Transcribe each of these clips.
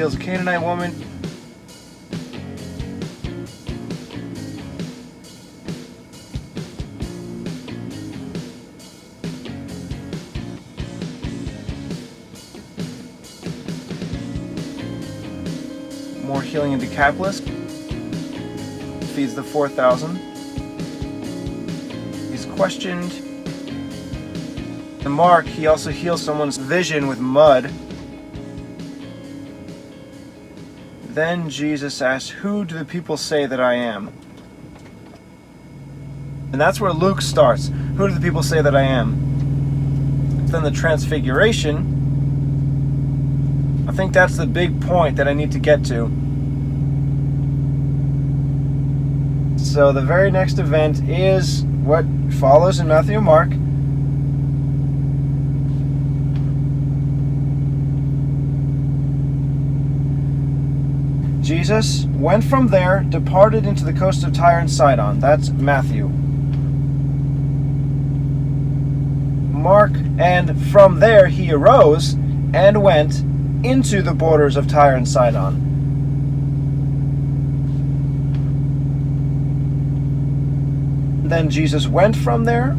heals a Canaanite woman. More healing in Decapolis. Feeds the 4,000. He's questioned. In Mark, he also heals someone's vision with mud. Then Jesus asks, "Who do the people say that I am?" And that's where Luke starts. Who do the people say that I am? Then the Transfiguration. I think that's the big point that I need to get to. So the very next event is what follows in Matthew and Mark. Jesus went from there, departed into the coast of Tyre and Sidon. That's Matthew. Mark, and from there he arose and went into the borders of Tyre and Sidon. Then Jesus went from there,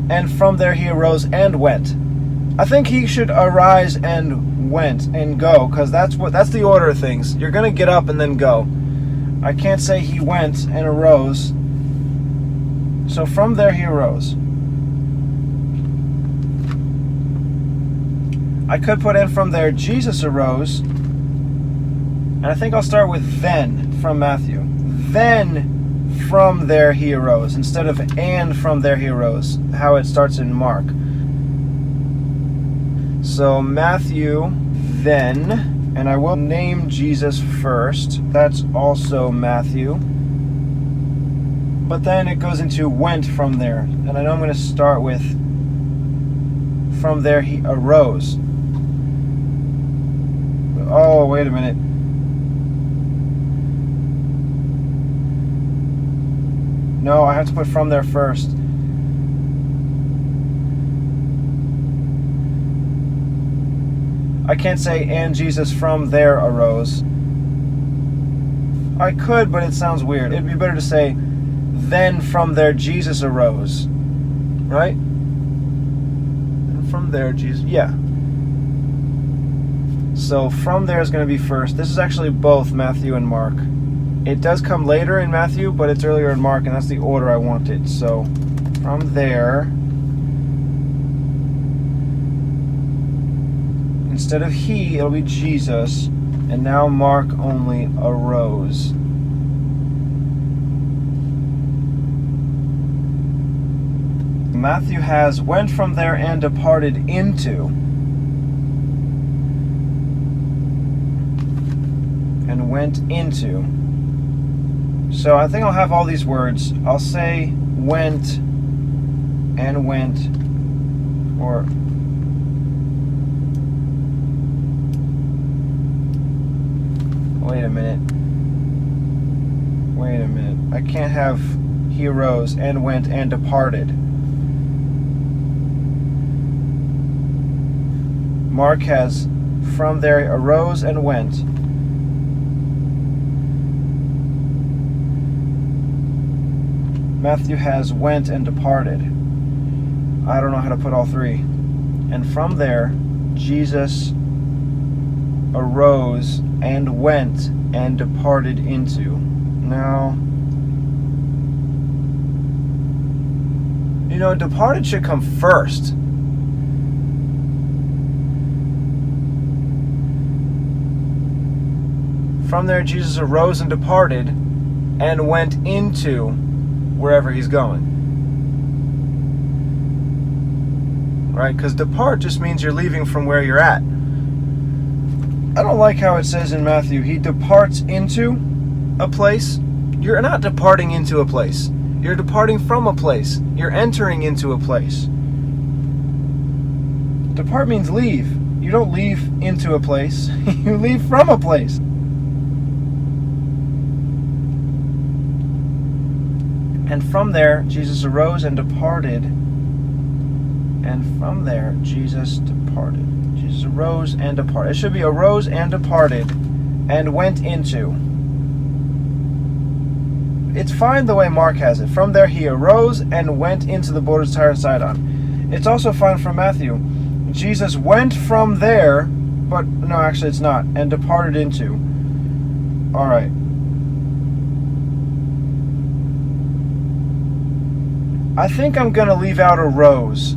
and from there he arose and went. I think he should arise and went and go, because that's the order of things. You're going to get up and then go. I can't say he went and arose. So from there he arose. I could put in from there Jesus arose, and I think I'll start with then from Matthew. Then from there he arose, instead of and from there he arose, how it starts in Mark. So Matthew, then, and I will name Jesus first. That's also Matthew. But then it goes into went from there. And I know I'm going to start with from there he arose. Oh, wait a minute. No, I have to put from there first. I can't say, and Jesus from there arose. I could, but it sounds weird. It'd be better to say, then from there Jesus arose. Right? And from there Jesus, yeah. So from there is going to be first. This is actually both Matthew and Mark. It does come later in Matthew, but it's earlier in Mark, and that's the order I want it. So from there, instead of he, it'll be Jesus, and now Mark only arose. Matthew has went from there and departed into, and went into. So I think I'll have all these words. I'll say went and went, or Wait a minute. I can't have he arose and went and departed. Mark has from there arose and went. Matthew has went and departed. I don't know how to put all three. And from there, Jesus arose and went and departed into. Now, departed should come first. From there, Jesus arose and departed and went into wherever he's going. Right? Because depart just means you're leaving from where you're at. I don't like how it says in Matthew, he departs into a place. You're not departing into a place. You're departing from a place. You're entering into a place. Depart means leave. You don't leave into a place. You leave from a place. And from there, Jesus arose and departed. And from there, Jesus departed. Jesus Arose and departed. It should be arose and departed and went into. It's fine the way Mark has it. From there he arose and went into the borders of Tyre and Sidon. It's also fine from Matthew. Jesus went from there, but no, actually it's not, and departed into. Alright. I think I'm going to leave out arose.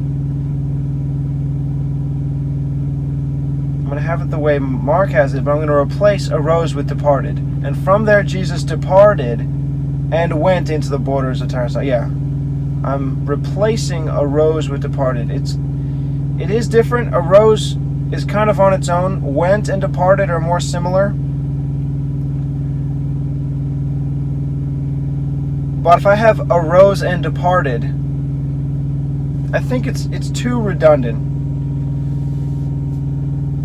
I'm going to have it the way Mark has it, but I'm going to replace arose with departed. And from there Jesus departed and went into the borders of Tyre and Sidon. Yeah. I'm replacing arose with departed. It is different. Arose is kind of on its own. Went and departed are more similar. But if I have arose and departed, I think it's too redundant.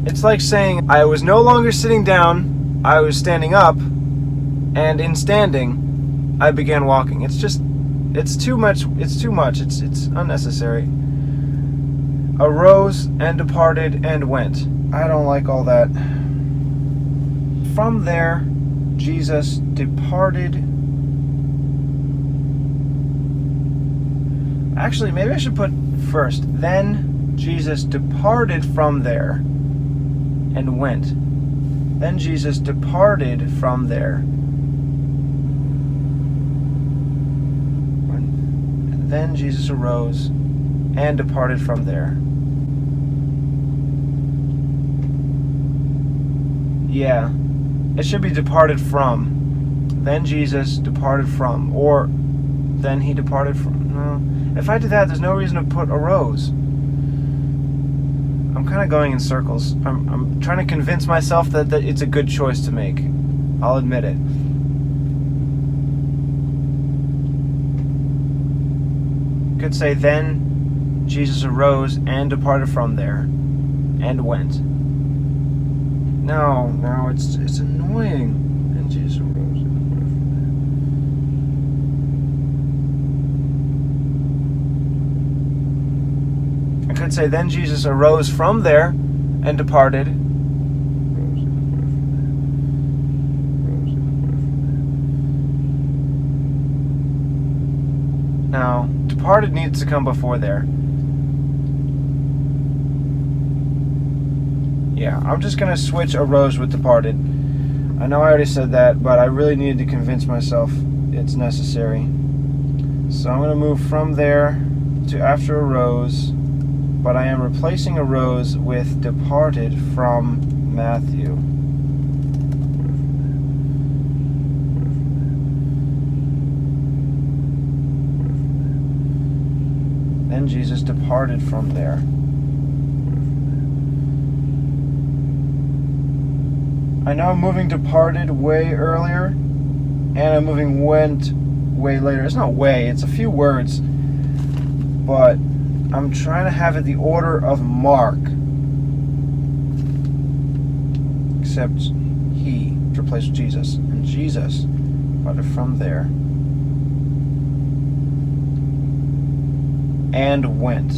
It's like saying I was no longer sitting down, I was standing up, and in standing, I began walking. It's too much. It's unnecessary. Arose and departed and went. I don't like all that. From there, Jesus departed. Actually, maybe I should put first. Then Jesus departed from there and went. Then Jesus departed from there. And then Jesus arose and departed from there. Yeah, it should be departed from. Then Jesus departed from. Or then he departed from. No. If I did that, there's no reason to put arose. I'm kind of going in circles. I'm trying to convince myself that it's a good choice to make. I'll admit it. Could say, then Jesus arose and departed from there and went. No, it's annoying. And Jesus arose and departed from there. I could say, then Jesus arose from there and departed. Now, departed needs to come before there. Yeah, I'm just going to switch arose with departed. I know I already said that, but I really needed to convince myself it's necessary. So I'm going to move from there to after arose, but I am replacing arose with departed from Matthew. Then Jesus departed from there. I know I'm moving departed way earlier, and I'm moving went way later. It's not way, it's a few words, but I'm trying to have it the order of Mark. Except he replaced Jesus, and Jesus departed from there and went.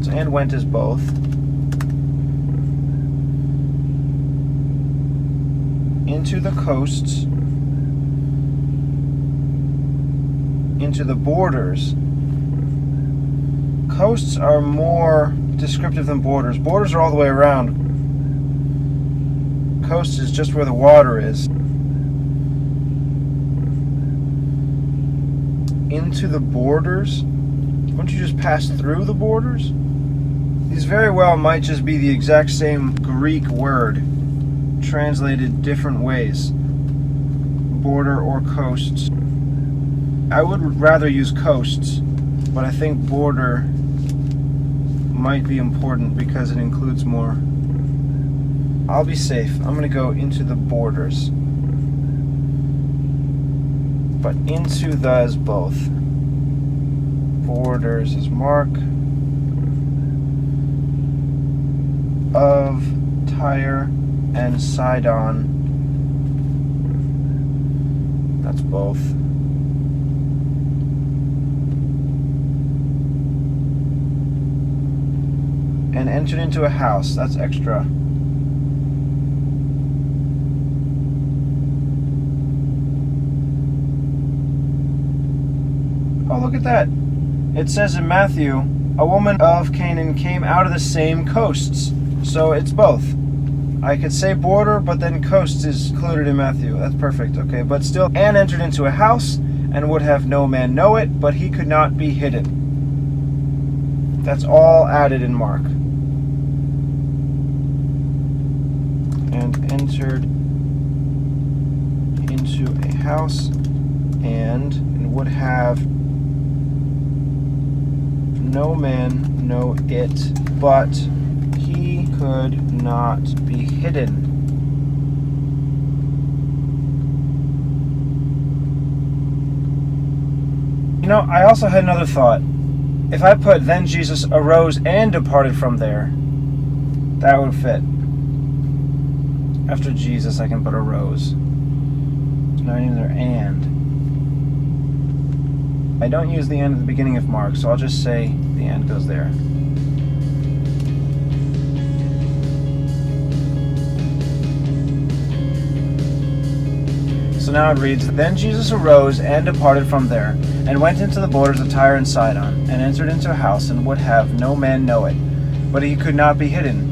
So and went is both. Into the coasts, into the borders. Coasts are more descriptive than borders. Borders are all the way around. Coast is just where the water is. Into the borders? Wouldn't you just pass through the borders? These very well might just be the exact same Greek word, translated different ways. Border or coasts. I would rather use coasts, but I think border might be important because it includes more. I'll be safe. I'm going to go into the borders. But into the is both. Borders is Mark. Of Tyre and Sidon. That's both. and entered into a house. That's extra. Oh, look at that. It says in Matthew, a woman of Canaan came out of the same coasts. So it's both. I could say border, but then coast is included in Matthew. That's perfect, okay. But still, and entered into a house, and would have no man know it, but he could not be hidden. That's all added in Mark. And entered into a house, and would have no man know it, but he could not be hidden. You know, I also had another thought. If I put, then Jesus arose and departed from there, that would fit. After Jesus, I can put arose. It's not even there and. I don't use the end at the beginning of Mark, so I'll just say the end goes there. So now it reads, then Jesus arose and departed from there, and went into the borders of Tyre and Sidon, and entered into a house, and would have no man know it, but he could not be hidden.